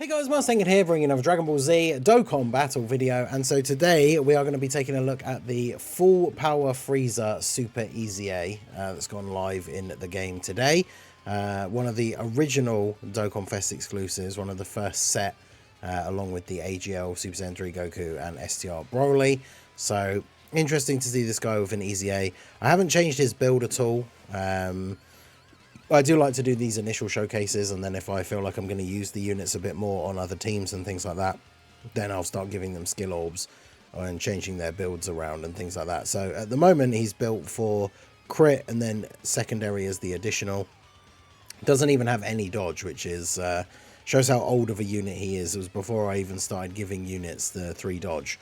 Hey guys, Mustang here, bringing another Dragon Ball Z Dokkan battle video, and so today we are going to be taking a look at the full power FRIEZA Super EZA that's gone live in the game today. One of the original Dokkan Fest exclusives, one of the first set, along with the AGL Super Saiyan 3 Goku and STR Broly. So interesting to see this guy with an EZA. I haven't changed his build at all. I do like to do these initial showcases, and then if I feel like I'm going to use the units a bit more on other teams and things like that, then I'll start giving them skill orbs and changing their builds around and things like that. So at the moment he's built for crit, and then secondary as the additional. Doesn't even have any dodge, which is shows how old of a unit he is. It was before I even started giving units the 3 dodge.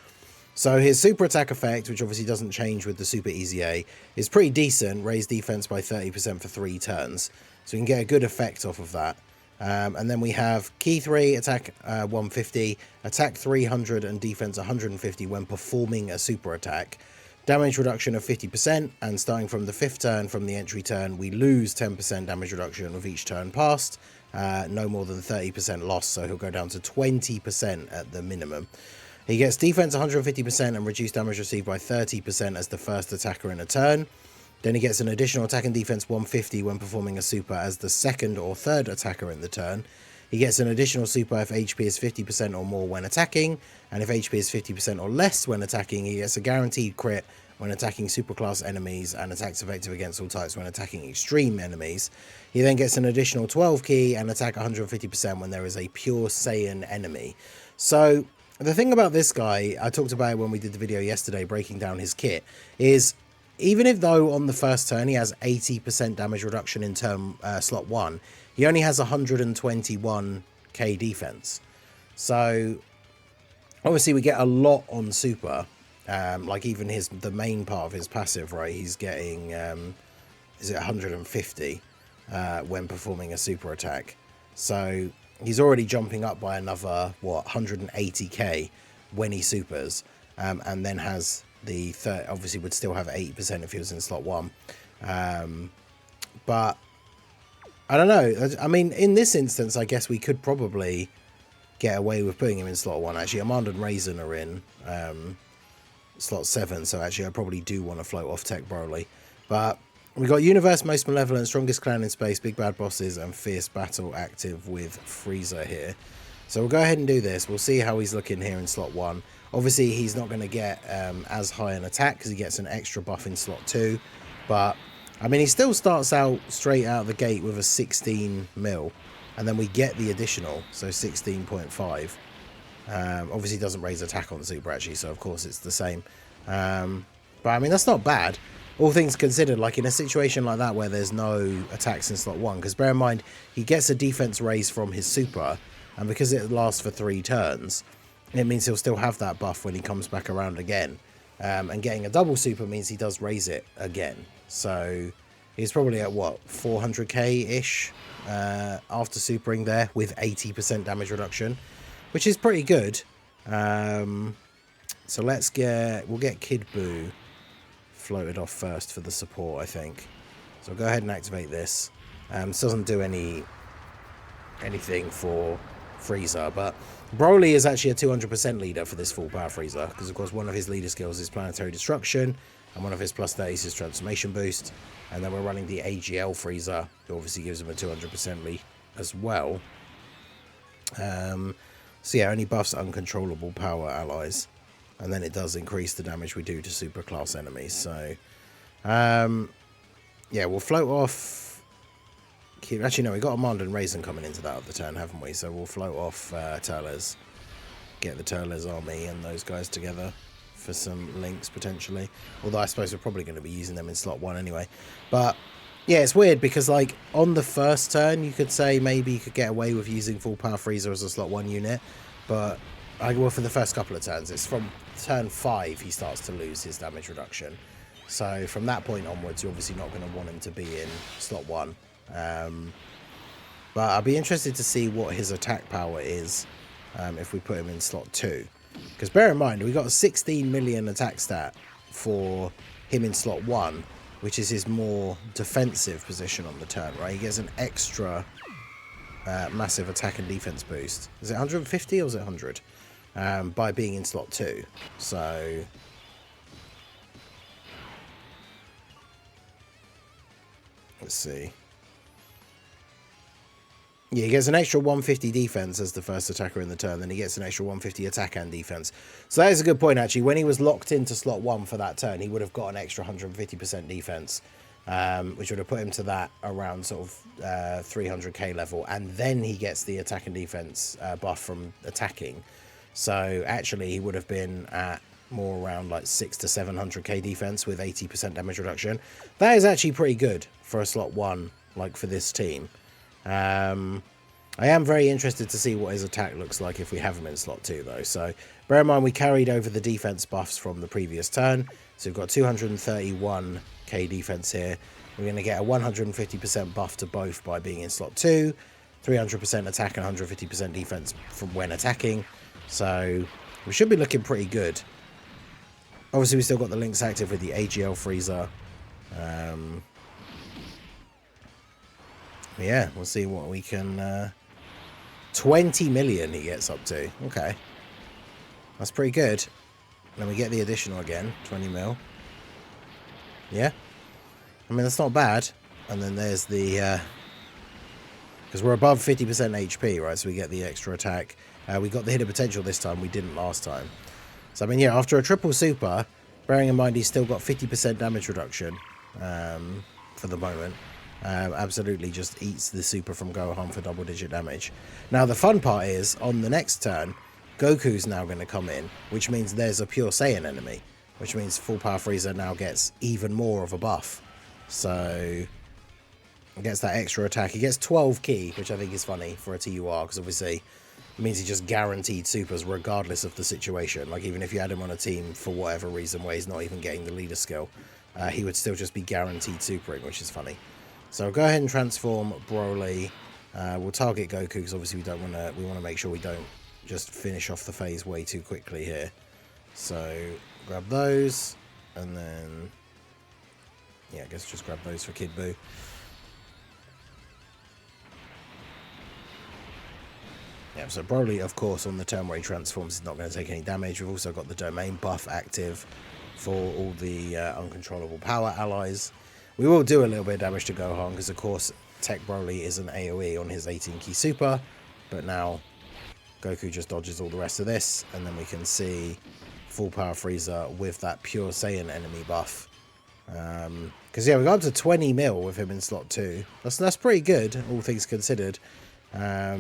So his super attack effect, which obviously doesn't change with the super EZA, is pretty decent. Raise defense by 30% for 3 turns. So we can get a good effect off of that. And then we have key 3, attack 150, attack 300 and defense 150 when performing a super attack. Damage reduction of 50%, and starting from the 5th turn from the entry turn, we lose 10% damage reduction with each turn passed. No more than 30% loss, so he'll go down to 20% at the minimum. He gets defense 150% and reduced damage received by 30% as the first attacker in a turn. Then he gets an additional attack and defense 150 when performing a super as the second or third attacker in the turn. He gets an additional super if HP is 50% or more when attacking, and if HP is 50% or less when attacking, he gets a guaranteed crit when attacking superclass enemies and attacks effective against all types when attacking extreme enemies. He then gets an additional 12 key and attack 150% when there is a pure Saiyan enemy. So the thing about this guy, I talked about it when we did the video yesterday breaking down his kit, is even if though on the first turn he has 80% damage reduction in turn slot 1, he only has 121k defense. So obviously we get a lot on super, like even the main part of his passive, right? He's getting, is it 150 when performing a super attack. So he's already jumping up by another, what, 180k when he supers, and then has the third, obviously would still have 80% if he was in slot 1. But I don't know. I mean, in this instance, I guess we could probably get away with putting him in slot 1. Actually, Amand and Raisin are in slot 7, so actually I probably do want to float off Tech Broly. But we got Universe, Most Malevolent, Strongest Clan in Space, Big Bad Bosses, and Fierce Battle active with FRIEZA here. So we'll go ahead and do this. We'll see how he's looking here in slot 1. Obviously, he's not going to get as high an attack because he gets an extra buff in slot 2. But, I mean, he still starts out straight out the gate with a 16 mil. And then we get the additional, so 16.5. Obviously, doesn't raise attack on super, actually, so of course it's the same. But, I mean, that's not bad. All things considered, like in a situation like that where there's no attacks in slot 1, because bear in mind, he gets a defense raise from his super, and because it lasts for 3 turns, it means he'll still have that buff when he comes back around again. And getting a double super means he does raise it again. So he's probably at, what, 400k-ish after supering there with 80% damage reduction, which is pretty good. So we'll get Kid Buu floated off first for the support, I think. So I'll go ahead and activate this. This doesn't do anything for FRIEZA, but Broly is actually a 200% leader for this full power FRIEZA, because of course one of his leader skills is Planetary Destruction, and one of his plus 30s is Transformation Boost, and then we're running the AGL FRIEZA, who obviously gives him a 200% lead as well. So yeah, only buffs uncontrollable power allies. And then it does increase the damage we do to super class enemies. So, yeah, we'll float off. Actually, no, we got Amand and Raisin coming into that other turn, haven't we? So we'll float off Turles. Get the Turles army and those guys together for some links potentially. Although I suppose we're probably going to be using them in slot 1 anyway. But yeah, it's weird because like on the first turn, you could say maybe you could get away with using full power FRIEZA as a slot 1 unit, but well, for the first couple of turns, it's from turn 5 he starts to lose his damage reduction. So from that point onwards, you're obviously not going to want him to be in slot 1. But I'll be interested to see what his attack power is if we put him in slot 2. Because bear in mind, we got a 16 million attack stat for him in slot 1, which is his more defensive position on the turn, right? He gets an extra massive attack and defense boost. Is it 150 or is it 100? By being in slot 2. So let's see. Yeah, he gets an extra 150 defense as the first attacker in the turn. Then he gets an extra 150 attack and defense. So that is a good point, actually. When he was locked into slot 1 for that turn, he would have got an extra 150% defense, which would have put him to that around sort of 300k level. And then he gets the attack and defense buff from attacking. So actually, he would have been at more around like 600 to 700k defense with 80% damage reduction. That is actually pretty good for a slot 1, like for this team. I am very interested to see what his attack looks like if we have him in slot 2 though. So bear in mind we carried over the defense buffs from the previous turn. So we've got 231k defense here. We're going to get a 150% buff to both by being in slot 2, 300% attack and 150% defense from when attacking. So we should be looking pretty good. Obviously we still got the links active with the AGL FRIEZA. Yeah, we'll see what we can... 20 million he gets up to. Okay. That's pretty good. Then we get the additional again. 20 mil. Yeah. I mean, that's not bad. And then there's the... because we're above 50% HP, right? So we get the extra attack. We got the hidden potential this time. We didn't last time. So, I mean, yeah, after a triple super, bearing in mind he's still got 50% damage reduction for the moment. Absolutely just eats the super from Gohan for double-digit damage. Now, the fun part is, on the next turn, Goku's now going to come in, which means there's a pure Saiyan enemy, which means Full Power Frieza now gets even more of a buff. So, he gets that extra attack. He gets 12 ki, which I think is funny for a TUR, because obviously it means he just guaranteed supers regardless of the situation. Like, even if you had him on a team for whatever reason where he's not even getting the leader skill, he would still just be guaranteed supering, which is funny. So go ahead and transform Broly. We'll target Goku because obviously we want to make sure we don't just finish off the phase way too quickly here. So grab those, and then yeah, I guess just grab those for Kid Buu. Yeah, so Broly, of course, on the turn where he transforms is not going to take any damage. We've also got the domain buff active for all the uncontrollable power allies. We will do a little bit of damage to Gohan because, of course, Tech Broly is an AoE on his 18 ki super. But now Goku just dodges all the rest of this. And then we can see Full Power Frieza with that Pure Saiyan enemy buff. Because, yeah, we got up to 20 mil with him in slot 2. That's pretty good, all things considered. I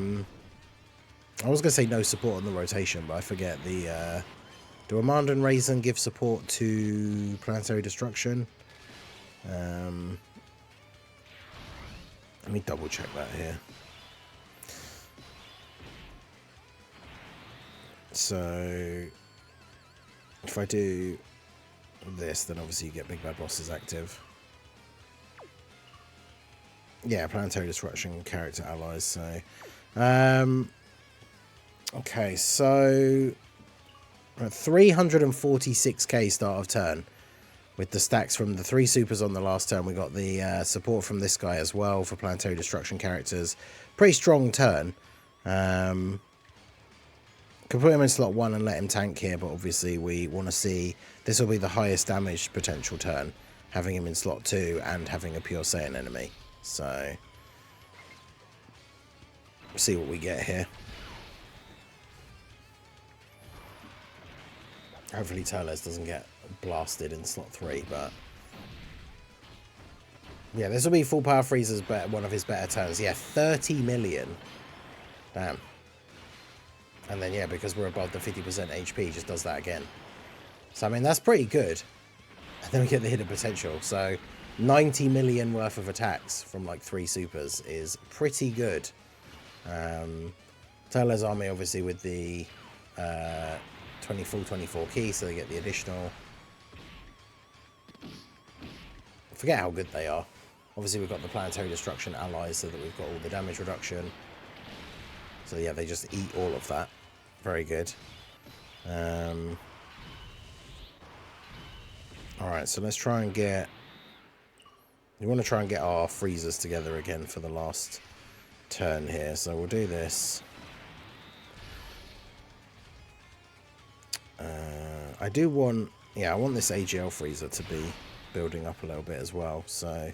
was going to say no support on the rotation, but I forget the... do Amanda and Raisin give support to Planetary Destruction? Let me double check that here. So if I do this, then obviously you get Big Bad Bosses active. Yeah, Planetary Destruction character allies. So okay, so 346k start of turn. With the stacks from the 3 supers on the last turn, we got the support from this guy as well for Planetary Destruction characters. Pretty strong turn. Can put him in slot 1 and let him tank here, but obviously we want to see... This will be the highest damage potential turn, having him in slot 2 and having a Pure Saiyan enemy. So, see what we get here. Hopefully Turles doesn't get blasted in slot 3, but yeah, this will be Full Power Frieza's one of his better turns. Yeah, 30 million. Damn. And then yeah, because we're above the 50% HP, just does that again. So I mean, that's pretty good. And then we get the hidden potential. So 90 million worth of attacks from like 3 supers is pretty good. Turles army obviously with the 24 ki, so they get the additional. Forget how good they are. Obviously we've got the Planetary Destruction allies so that we've got all the damage reduction. So yeah, they just eat all of that. Very good. Alright, so let's try and get... We want to try and get our freezers together again for the last turn here. So we'll do this. I do want, yeah, I want this AGL Frieza to be building up a little bit as well. So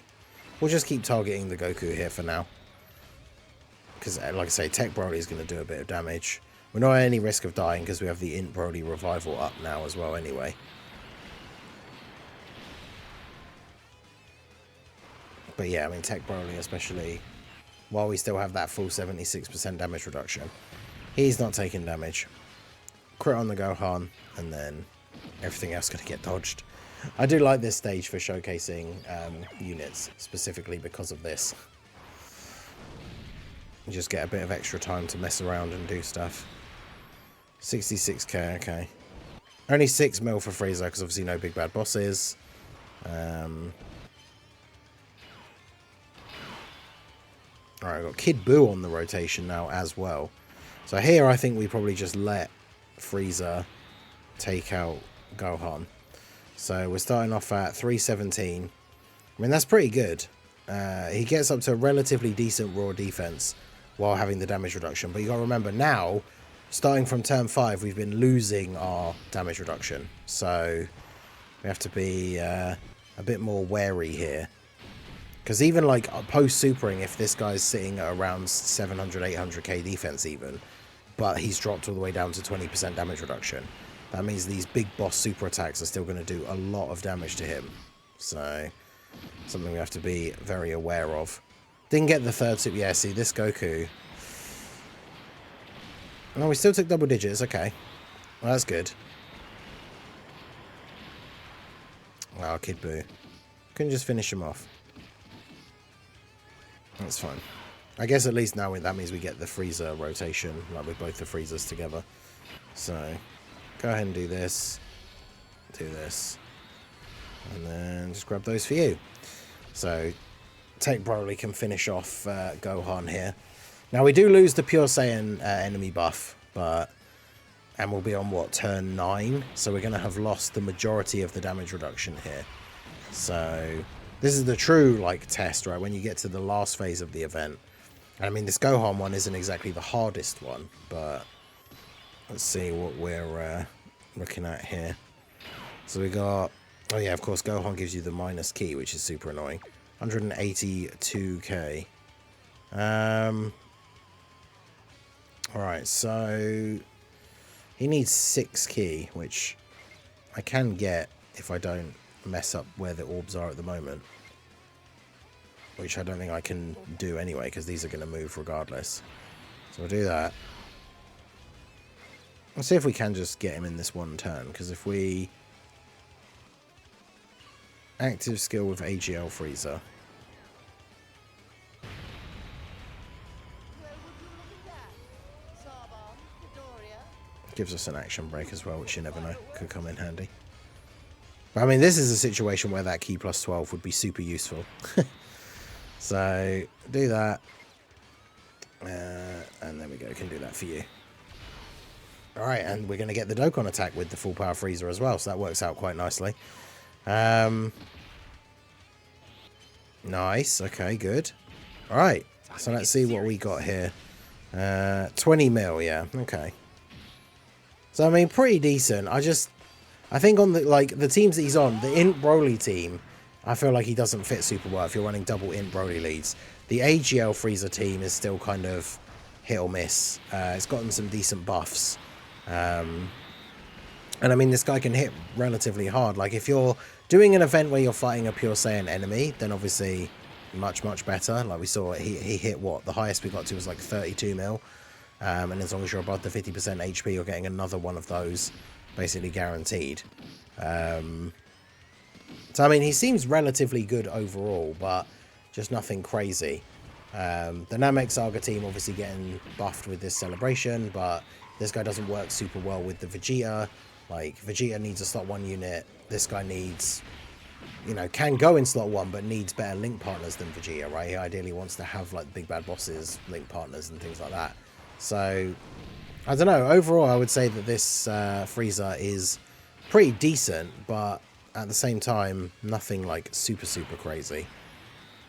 we'll just keep targeting the Goku here for now. Because, like I say, Tech Broly is going to do a bit of damage. We're not at any risk of dying because we have the Int Broly revival up now as well anyway. But yeah, I mean, Tech Broly especially, while we still have that full 76% damage reduction, he's not taking damage. Crit on the Gohan, and then everything else going to get dodged. I do like this stage for showcasing units, specifically because of this. You just get a bit of extra time to mess around and do stuff. 66k, okay. Only 6 mil for Frieza, because obviously no big bad bosses. Alright, I've got Kid Buu on the rotation now as well. So here I think we probably just let Frieza take out Gohan. So we're starting off at 317. I mean, that's pretty good. He gets up to a relatively decent raw defense while having the damage reduction. But you got to remember now, starting from turn 5, we've been losing our damage reduction. So we have to be a bit more wary here. Because even like post-supering, if this guy's sitting at around 700, 800k defense even, but he's dropped all the way down to 20% damage reduction, that means these big boss super attacks are still going to do a lot of damage to him. So, something we have to be very aware of. Didn't get the third super. Yeah, see, this Goku. No, we still took double digits. Okay. Well, that's good. Wow, Kid Buu. Couldn't just finish him off. That's fine. I guess at least now that means we get the Frieza rotation, like with both the Friezas together. So, go ahead and do this. Do this. And then just grab those for you. So, Tech Broly can finish off Gohan here. Now, we do lose the Pure Saiyan enemy buff, but... And we'll be on, what, turn 9? So we're going to have lost the majority of the damage reduction here. So, this is the true, like, test, right? When you get to the last phase of the event. I mean, this Gohan one isn't exactly the hardest one, but... Let's see what we're looking at here. So we got... Oh yeah, of course, Gohan gives you the minus key, which is super annoying. 182k. Alright, so... He needs 6 key, which I can get if I don't mess up where the orbs are at the moment. Which I don't think I can do anyway, because these are going to move regardless. So we'll do that. Let's see if we can just get him in this one turn, because if we... Active skill with AGL Frieza. Gives us an action break as well, which you never know. Could come in handy. But I mean, this is a situation where that key plus 12 would be super useful. So, do that. And there we go. Can do that for you. Alright, and we're going to get the Dokkan attack with the full power Frieza as well. So that works out quite nicely. Nice. Okay, good. Alright. So let's see what we got here. 20 mil, yeah. Okay. So, I mean, pretty decent. I think on the teams that he's on, the Int Broly team, I feel like he doesn't fit super well if you're running double Int Broly leads. The AGL Frieza team is still kind of hit or miss. It's gotten some decent buffs. And I mean, this guy can hit relatively hard. Like, if you're doing an event where you're fighting a Pure Saiyan enemy, then obviously much, much better. Like we saw, he hit what? The highest we got to was like 32 mil. And as long as you're above the 50% HP, you're getting another one of those, basically guaranteed. So, I mean, he seems relatively good overall, but just nothing crazy. The Namek Saga team obviously getting buffed with this celebration, but this guy doesn't work super well with the Vegeta. Like, Vegeta needs a slot 1 unit. This guy needs, you know, can go in slot 1, but needs better link partners than Vegeta, right? He ideally wants to have, like, big bad bosses, link partners, and things like that. So, I don't know. Overall, I would say that this Frieza is pretty decent, but at the same time, nothing like super, super crazy.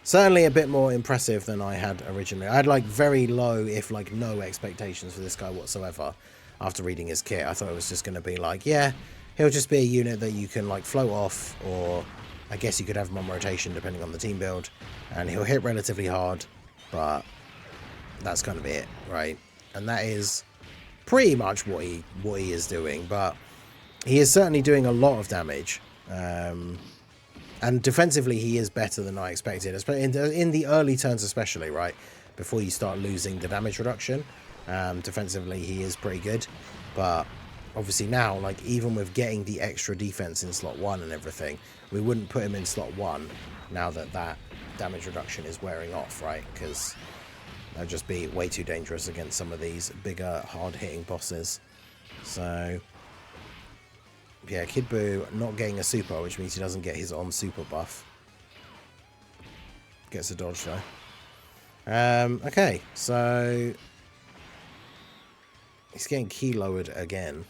certainly a bit more impressive than I had originally. I had like very low, if like no expectations for this guy whatsoever after reading his kit. I thought it was just going to be like, yeah, he'll just be a unit that you can like float off, or I guess you could have him on rotation depending on the team build, and he'll hit relatively hard, but that's kind of it, right? And that is pretty much what he is doing, but he is certainly doing a lot of damage. And defensively, he is better than I expected, especially in the early turns especially, right? Before you start losing the damage reduction. Defensively, he is pretty good. But obviously now, like, even with getting the extra defense in slot 1 and everything, we wouldn't put him in slot 1 now that that damage reduction is wearing off, right? Because that'd just be way too dangerous against some of these bigger, hard-hitting bosses. So yeah, Kid Buu not getting a super, which means he doesn't get his on super buff. Gets a dodge though. Okay, so he's getting key lowered again.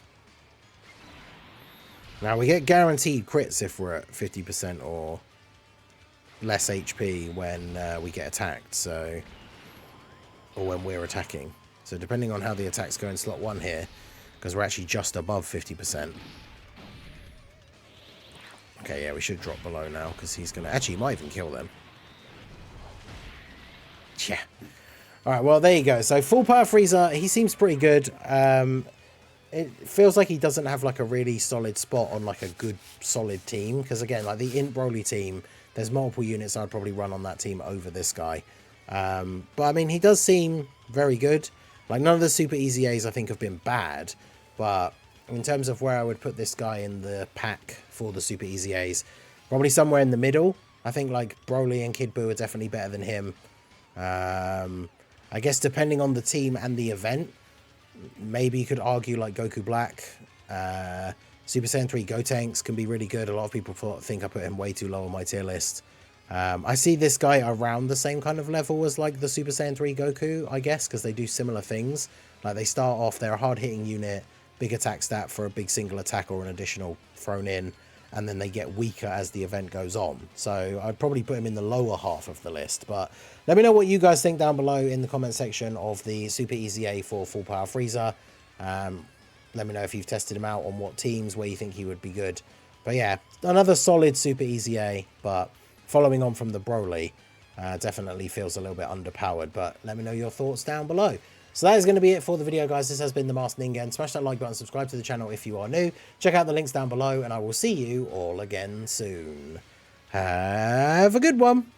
Now we get guaranteed crits if we're at 50% or less HP when we get attacked, so, or when we're attacking. So depending on how the attacks go in slot 1 here, because we're actually just above 50%. Okay, yeah, we should drop below now, because he's going to... Actually, he might even kill them. Yeah. Alright, well, there you go. So, full power Frieza, he seems pretty good. It feels like he doesn't have, like, a really solid spot on, like, a good, solid team. Because, again, like, the Int Broly team, there's multiple units I'd probably run on that team over this guy. But, I mean, he does seem very good. Like, none of the Super EZAs, I think, have been bad. But in terms of where I would put this guy in the pack for the Super EZAs, probably somewhere in the middle. I think like Broly and Kid Buu are definitely better than him. I guess depending on the team and the event, maybe you could argue like Goku Black. Super Saiyan 3 Gotenks can be really good. A lot of people think I put him way too low on my tier list. I see this guy around the same kind of level as like the Super Saiyan 3 Goku, I guess, because they do similar things. Like they start off, they're a hard-hitting unit, big attack stat for a big single attack or an additional thrown in, and then they get weaker as the event goes on. So I'd probably put him in the lower half of the list. But let me know what you guys think down below in the comment section of the Super EZA for Full Power Frieza. Let me know if you've tested him out on what teams, where you think he would be good. But yeah, another solid Super EZA, but following on from the Broly, definitely feels a little bit underpowered. But let me know your thoughts down below. So that is going to be it for the video, guys. This has been the Masked Ningen. Smash that like button, subscribe to the channel if you are new. Check out the links down below, and I will see you all again soon. Have a good one.